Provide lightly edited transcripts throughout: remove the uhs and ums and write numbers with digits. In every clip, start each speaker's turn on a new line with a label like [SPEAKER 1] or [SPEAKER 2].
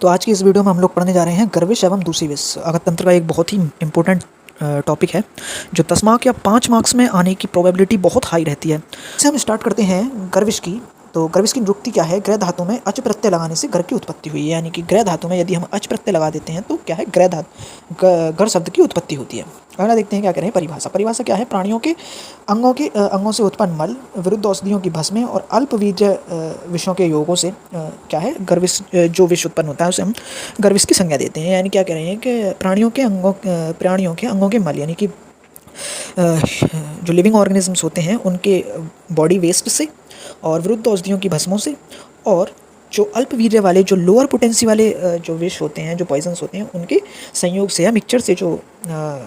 [SPEAKER 1] तो आज की इस वीडियो में हम लोग पढ़ने जा रहे हैं गर्विश एवं दूषी विष अगर तंत्र का एक बहुत ही इम्पोर्टेंट टॉपिक है जो 10 मार्क या 5 मार्क्स में आने की प्रोबेबिलिटी बहुत हाई रहती है। इसे हम स्टार्ट करते हैं गर्विश की। तो गर्विश की निरुक्ति क्या है? ग्रह धातु में अच प्रत्यय लगाने से घर की उत्पत्ति हुई है। यानी कि ग्रह धातु में यदि हम अच प्रत्यय लगा देते हैं तो क्या है? ग्रह धातु घर शब्द की उत्पत्ति होती है। अगला देखते हैं क्या करें परिभाषा। परिभाषा क्या है? प्राणियों के अंगों से उत्पन्न मल, विरुद्ध औषधियों की भस्में और अल्पबीज विषयों के योगों से क्या है गर्विश जो विष उत्पन्न होता है उसे हम गर्विश की संज्ञा देते हैं। यानी क्या कह रहे हैं कि प्राणियों के अंगों के मल यानी कि जो लिविंग ऑर्गेनिजम्स होते हैं उनके बॉडी वेस्ट से और विरुद्ध औषधियों की भस्मों से और जो अल्पवीर्य वाले जो लोअर पोटेंसी वाले जो विष होते हैं, जो पॉइजन्स होते हैं, उनके संयोग से या मिक्सचर से जो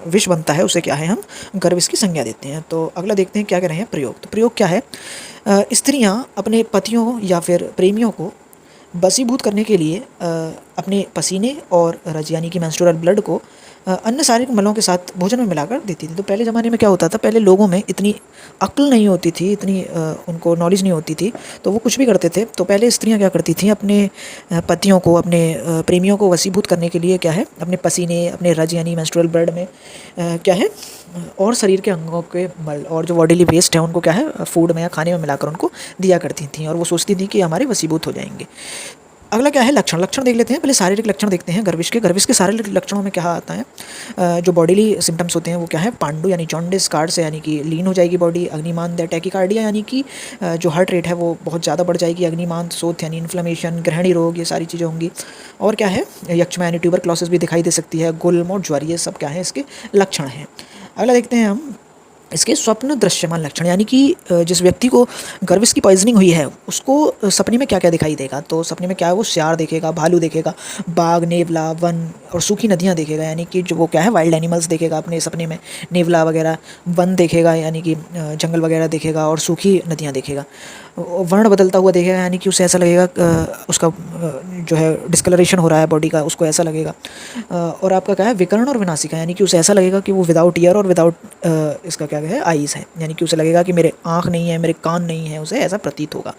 [SPEAKER 1] विष बनता है उसे क्या है हम गर्विश की संज्ञा देते हैं। तो अगला देखते हैं क्या कह रहे हैं प्रयोग। तो प्रयोग क्या है? स्त्रियां अपने पतियों या फिर प्रेमियों को बसीभूत करने के लिए अपने पसीने और रज यानी कि मेंस्ट्रुअल ब्लड को अन्य शारीरिक मलों के साथ भोजन में मिलाकर देती थी। तो पहले ज़माने में क्या होता था? पहले लोगों में इतनी अक्ल नहीं होती थी, इतनी उनको नॉलेज नहीं होती थी, तो वो कुछ भी करते थे। तो पहले स्त्रियां क्या करती थी? अपने पतियों को, अपने प्रेमियों को वशीभूत करने के लिए क्या है अपने पसीने, अपने रज यानी मेंस्ट्रुअल ब्लड में क्या है और शरीर के अंगों के मल और जो बॉडीली वेस्ट है उनको क्या है फूड में या खाने में मिलाकर उनको दिया करती थी और वो सोचती थी कि हमारे वशीभूत हो जाएंगे। अगला क्या है लक्षण। लक्षण देख लेते हैं। पहले शारीरिक लक्षण देखते हैं गर्विश के। गर्विश के शारीरिक लक्षणों में क्या आता है? जो बॉडीली सिम्टम्स होते हैं वो क्या है? पांडु यानी जॉन्डिस, कार्ड से यानी कि लीन हो जाएगी बॉडी, अग्निमांद टैकीकार्डिया यानी कि जो हार्ट रेट है वो बहुत ज़्यादा बढ़ जाएगी, अग्निमांद, शोथ यानी इन्फ्लेमेशन, ग्रहणी रोग, ये सारी चीज़ें होंगी। और क्या है यक्षमा यानी ट्यूबरक्लोसिस भी दिखाई दे सकती है, गुल्म ज्वर, ये सब क्या है इसके लक्षण हैं। अगला देखते हैं हम इसके स्वप्न दृश्यमान लक्षण। यानी कि जिस व्यक्ति को गर्विश की पॉइजनिंग हुई है उसको सपने में क्या क्या दिखाई देगा? तो सपने में क्या है वो शेर देखेगा, भालू देखेगा, बाघ, नेवला, वन और सूखी नदियाँ देखेगा। यानी कि जो वो क्या है वाइल्ड एनिमल्स देखेगा अपने सपने में, नेवला वगैरह, वन देखेगा यानी कि जंगल वगैरह देखेगा और सूखी नदियाँ देखेगा। वर्ण बदलता हुआ देखेगा यानी कि उसे ऐसा लगेगा उसका जो है डिस्कलरेशन हो रहा है बॉडी का, उसको ऐसा लगेगा। और आपका क्या है विकर्ण और विनाशिका यानी कि उसे ऐसा लगेगा कि वो विदाउट ईयर और विदाउट इसका क्या है आईज़ है। यानी कि उसे लगेगा कि मेरे आँख नहीं है, मेरे कान नहीं है, उसे ऐसा प्रतीत होगा।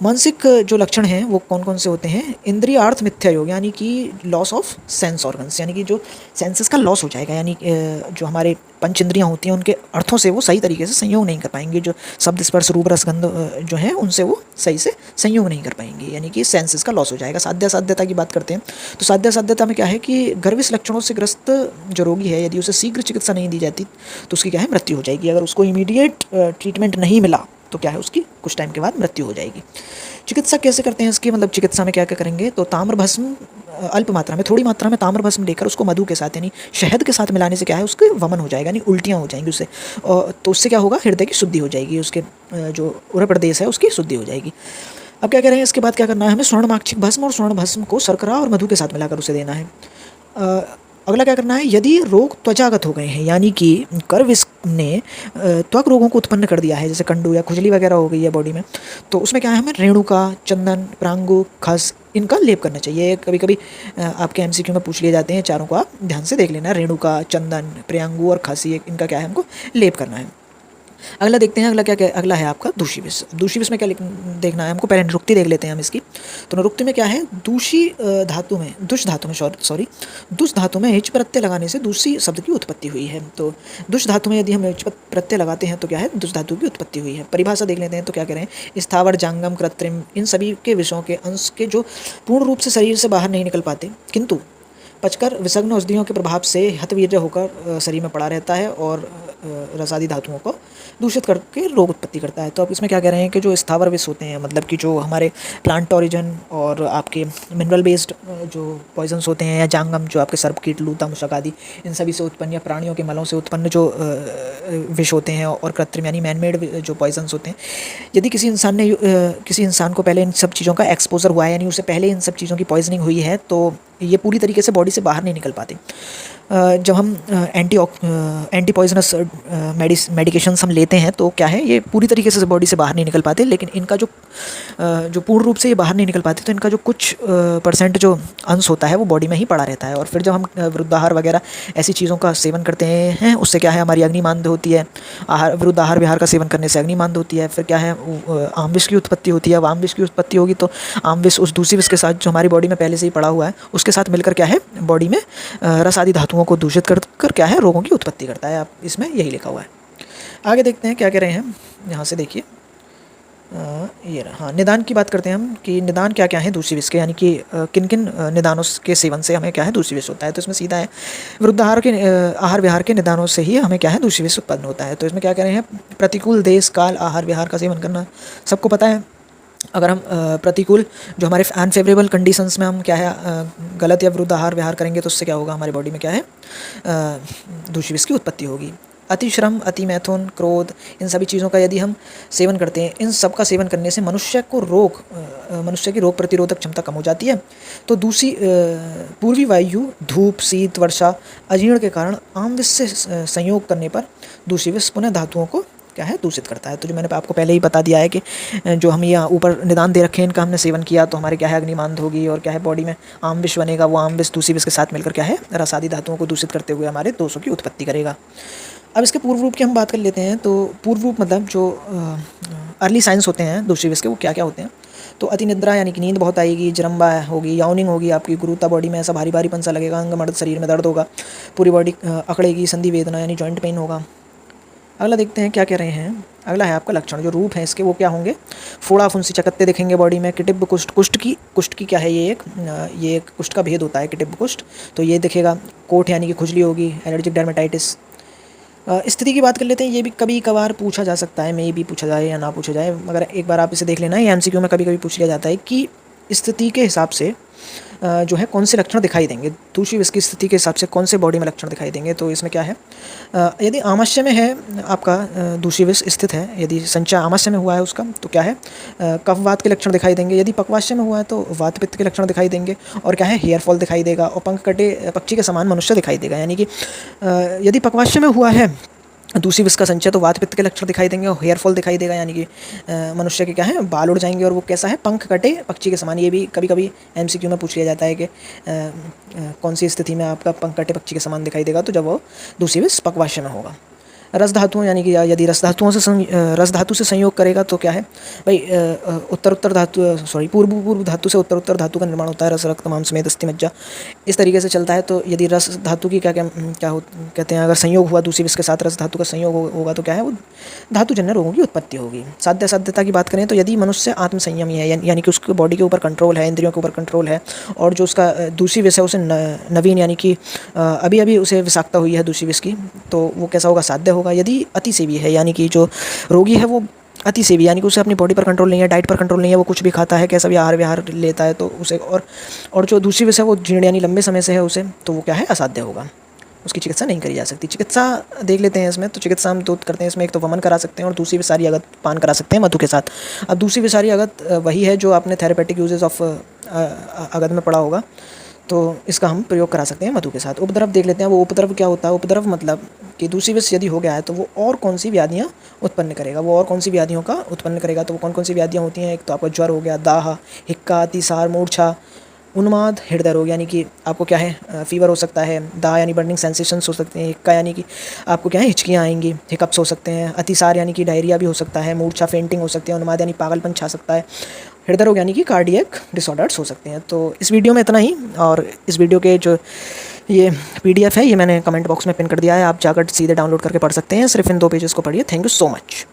[SPEAKER 1] मानसिक जो लक्षण हैं वो कौन कौन से होते हैं? इंद्रियार्थ मिथ्या योग यानी कि लॉस ऑफ सेंस ऑर्गन्स, यानी कि जो सेंसेस का लॉस हो जाएगा। यानी जो हमारे पंच इंद्रियाँ होती हैं उनके अर्थों से वो सही तरीके से संयोग नहीं कर पाएंगे। जो शब्द, स्पर्श, रूप, रस, गंध जो हैं उनसे वो सही से संयोग नहीं कर पाएंगे। यानी कि सेंसेस का लॉस हो जाएगा। साध्य साध्यता की बात करते हैं तो साध्य साध्यता में क्या है कि गर्विश लक्षणों से ग्रस्त जो रोगी है यदि उसे शीघ्र चिकित्सा नहीं दी जाती तो उसकी क्या है मृत्यु हो जाएगी। अगर उसको इमीडिएट ट्रीटमेंट नहीं मिला तो क्या है उसकी कुछ टाइम के बाद मृत्यु हो जाएगी। चिकित्सा कैसे करते हैं इसकी? मतलब चिकित्सा में क्या क्या करेंगे? तो ताम्र भस्म अल्प मात्रा में, थोड़ी मात्रा में ताम्र भस्म लेकर उसको मधु के साथ यानी शहद के साथ मिलाने से क्या है उसके वमन हो जाएगा, यानी उल्टियाँ हो जाएंगी उससे। और तो उससे क्या होगा? हृदय की शुद्धि हो जाएगी, उसके जो उरह प्रदेश है उसकी शुद्धि हो जाएगी। अब क्या कह रहे हैं इसके बाद क्या करना है हमें? स्वर्णमाक्षिक भस्म और स्वर्ण भस्म को शर्करा और मधु के साथ मिलाकर उसे देना है। अगला क्या करना है? यदि रोग त्वचागत हो गए हैं यानी कि गर्विश ने त्वक रोगों को उत्पन्न कर दिया है, जैसे कंडू या खुजली वगैरह हो गई है बॉडी में, तो उसमें क्या है हमें रेणुका, चंदन, प्रांगु, खस इनका लेप करना चाहिए। कभी कभी आपके एमसीक्यू में पूछ लिए जाते हैं, चारों को आप ध्यान से देख लेना। रेणुका, चंदन, प्रियांगु और खस, ये इनका क्या है हमको लेप करना है। अगला देखते हैं। अगला क्या अगला है आपका दूषी विष। दूषी विष में क्या देखना है हमको? पहले निरुक्ति देख लेते हैं हम इसकी। तो निरुक्ति में क्या है? दूषी धातु में, दुष धातु में दुष धातु में हिच प्रत्यय लगाने से दूषी शब्द की उत्पत्ति हुई है। तो दुष धातु में यदि हम हिच प्रत्यय लगाते हैं तो क्या है दुष धातु की उत्पत्ति हुई है। परिभाषा देख लेते हैं तो क्या कह रहे हैं? स्थावर, जांगम, कृत्रिम, इन सभी के विषयों के अंश के जो पूर्ण रूप से शरीर से बाहर नहीं निकल पाते किंतु पचकर विषग्न औषधियों के प्रभाव से हतवीर्य होकर शरीर में पड़ा रहता है और रसादी धातुओं को दूषित करके रोग उत्पत्ति करता है। तो अब इसमें क्या कह रहे हैं कि जो स्थावर विष होते हैं, मतलब कि जो हमारे प्लांट ओरिजिन और आपके मिनरल बेस्ड जो पॉइजन्स होते हैं, या जांगम जो आपके सर्प कीट, लूता, मुशक आदि इन सभी से उत्पन्न या प्राणियों के मलों से उत्पन्न जो विष होते हैं, और कृत्रिम यानी मैनमेड जो पॉइजन्स होते हैं, यदि किसी इंसान को पहले इन सब चीज़ों का एक्सपोजर हुआ है, यानी उसे पहले इन सब चीज़ों की पॉइजनिंग हुई है, तो ये पूरी तरीके से बॉडी से बाहर नहीं निकल पाते। जब हम एंटी पॉइजनस मेडिकेशंस हम लेते हैं तो क्या है, ये पूरी तरीके से बॉडी से बाहर नहीं निकल पाते, लेकिन इनका जो पूर्ण रूप से ये बाहर नहीं निकल पाते, तो इनका जो कुछ परसेंट जो अंश होता है वो बॉडी में ही पड़ा रहता है। और फिर जब हम वृद्धाहार वगैरह ऐसी चीज़ों का सेवन करते हैं, उससे क्या है, हमारी अग्निमांद होती है। वृद्धाहार विहार का सेवन करने से अग्निमांद होती है। फिर क्या है, आम विष की उत्पत्ति होती है। अब आम विष की उत्पत्ति होगी तो आम विष उस दूसरी विष के साथ जो हमारी बॉडी में पहले से ही पड़ा हुआ है उसके साथ मिलकर क्या है, बॉडी में रस आदि धातुओं को दूषित कर क्या है, रोगों की उत्पत्ति करता है। आप इसमें यही लिखा हुआ है। आगे देखते हैं क्या कह रहे हैं, यहाँ से देखिए ये रहा। हाँ, निदान की बात करते हैं हम कि निदान क्या क्या है दूसरी विष के, यानी कि किन किन निदानों के सेवन से हमें क्या है दूसरी विष होता है। तो इसमें सीधा है, वृद्धाहार के आहार विहार के निदानों से ही हमें क्या है दूसरी विष उत्पन्न होता है। तो इसमें क्या कह रहे हैं, प्रतिकूल देश काल आहार विहार का सेवन करना सबको पता है। अगर हम प्रतिकूल जो हमारे अनफेवरेबल कंडीशंस में हम क्या है गलत या विरुद्ध आहार विहार करेंगे तो उससे क्या होगा, हमारी बॉडी में क्या है दूसरी विष की उत्पत्ति होगी। अति श्रम, अति मैथुन, क्रोध, इन सभी चीज़ों का यदि हम सेवन करते हैं, इन सब का सेवन करने से मनुष्य की रोग प्रतिरोधक क्षमता कम हो जाती है। तो दूसरी पूर्वी वायु, धूप, शीत, वर्षा, अजीर्ण के कारण आम विष से संयोग करने पर दूसरी विष पुनः धातुओं को क्या है दूषित करता है। तो जो मैंने आपको पहले ही बता दिया है कि जो हम यहाँ ऊपर निदान दे रखे हैं इनका हमने सेवन किया तो हमारे क्या है अग्निमांद होगी और क्या है बॉडी में आम विष बनेगा। वो आम विष दूसरी विष के साथ मिलकर क्या है रस आदि धातुओं को दूषित करते हुए हमारे दोषों की उत्पत्ति करेगा। अब इसके पूर्व रूप की हम बात कर लेते हैं। तो पूर्व रूप मतलब जो अर्ली साइंस होते हैं दूसरी विष के, वो क्या क्या होते हैं। तो अति निद्रा यानी कि नींद बहुत आएगी, जरम्बा होगी, याउनिंग होगी, आपकी गुरुता बॉडी में ऐसा भारी भारीपन सा लगेगा, अंग मर्द शरीर में दर्द होगा, पूरी बॉडी अकड़ेगी, संधि वेदना यानी जॉइंट पेन होगा। अगला देखते हैं क्या कह रहे हैं। अगला है आपका लक्षण, जो रूप है इसके वो क्या होंगे। फोड़ा फुंसी चकत्ते दिखेंगे बॉडी में। किटिब कुष्ठ, कुष्ठ की क्या है, ये एक कुष्ठ का भेद होता है किटिब कुष्ठ, तो ये दिखेगा। कोठ यानी कि खुजली होगी, एलर्जिक डर्मेटाइटिस। स्थिति की बात कर लेते हैं। ये भी कभी कभार पूछा जा सकता है, मे भी पूछा जाए या ना पूछा जाए, मगर एक बार आप इसे देख लेना। ये एमसीक्यू में कभी कभी पूछ लिया जाता है कि स्थिति के हिसाब से जो है कौन से लक्षण दिखाई देंगे, दूसरी विष की स्थिति के हिसाब से कौन से बॉडी में लक्षण दिखाई देंगे। तो इसमें क्या है, यदि आमाशय में है आपका दूसरी विष स्थित है, यदि संचय आमाशय में हुआ है उसका, तो क्या है कफ वात के लक्षण दिखाई देंगे। यदि पक्वाशय में हुआ है तो वात पित्त के लक्षण दिखाई देंगे और क्या है हेयर फॉल दिखाई देगा और पंख कटे पक्षी के समान मनुष्य दिखाई देगा। यानी कि यदि पक्वाशय में हुआ है दूसरी विष का संचय तो वात पित्त के लक्षण दिखाई देंगे और हेयर फॉल दिखाई देगा, यानी कि मनुष्य के क्या है बाल उड़ जाएंगे और वो कैसा है पंख कटे पक्षी के समान। ये भी कभी कभी एमसीक्यू में पूछ लिया जाता है कि कौन सी स्थिति में आपका पंख कटे पक्षी के समान दिखाई देगा, तो जब वो दूसरी विष पक्वाशय में होगा। रस धातुओं यानी कि यदि रस धातु से संयोग करेगा तो क्या है भाई पूर्व धातु से उत्तर धातु का निर्माण होता है। रस रक्त मांस समेत अस्थि मज्जा इस तरीके से चलता है। तो यदि रस धातु की कहते हैं, अगर संयोग हुआ दूसरी विष के साथ रस धातु का संयोग होगा तो क्या है वो धातुजन्य रोगों की उत्पत्ति होगी। साध्यता की बात करें तो यदि मनुष्य आत्मसंयमी है, यानी कि उसके बॉडी के ऊपर कंट्रोल है, इंद्रियों के ऊपर कंट्रोल है, और जो उसका दूसरी विष है उसे नवीन यानी कि अभी अभी उसे विषाक्तता हुई है दूसरी विष की, तो वो कैसा होगा साध्य होगा। यदि अति सेवी है, यानी कि जो रोगी है वो अति सेवी, यानी कि उसे अपनी बॉडी पर कंट्रोल नहीं है, डाइट पर कंट्रोल नहीं है, वो कुछ भी खाता है, कैसा भी आहार विहार लेता है तो उसे और जो दूसरी विष है वो जीर्ण यानी लंबे समय से है उसे, तो वो क्या है असाध्य होगा, उसकी चिकित्सा नहीं करी जा सकती। चिकित्सा देख लेते हैं इसमें। तो चिकित्सा हम दो करते हैं इसमें, एक तो वमन करा सकते हैं और दूसरी विषारी अगत पान करा सकते हैं मधु के साथ। अब दूसरी विषारी अगत वही है जो आपने थेरेपेटिक यूजेस ऑफ अगत में पढ़ा होगा, तो इसका हम प्रयोग करा सकते हैं मधु के साथ। उपद्रव देख लेते हैं। वो उपद्रव क्या होता है, उपद्रव मतलब कि दूसरी विष यदि हो गया है तो वो और कौन सी व्याधियाँ उत्पन्न करेगा, वो और कौन सी व्याधियों का उत्पन्न करेगा। तो वो कौन कौन सी व्याधियाँ होती हैं, एक तो आपका ज्वर हो गया, दाह, हिक्का, अतिसार, मूर्छा, उन्माद, हृदय रोग, यानी कि आपको क्या है फीवर हो सकता है, दाह यानी बर्निंग सेंसेशंस हो सकते हैं, हिक्का यानी कि आपको क्या है हिचकियाँ आएंगी, हिकअप्स हो सकते हैं, अतिसार यानी कि डायरिया भी हो सकता है, मूर्छा फेंटिंग हो सकती है, उन्माद यानी पागलपन छा सकता है, हृदय रोग यानी कि कार्डियक डिसऑर्डर्स हो सकते हैं। तो इस वीडियो में इतना ही, और इस वीडियो के जो ये PDF है ये मैंने कमेंट बॉक्स में पिन कर दिया है, आप जाकर सीधे डाउनलोड करके पढ़ सकते हैं। सिर्फ इन 2 पेजेस को पढ़िए। Thank you so much.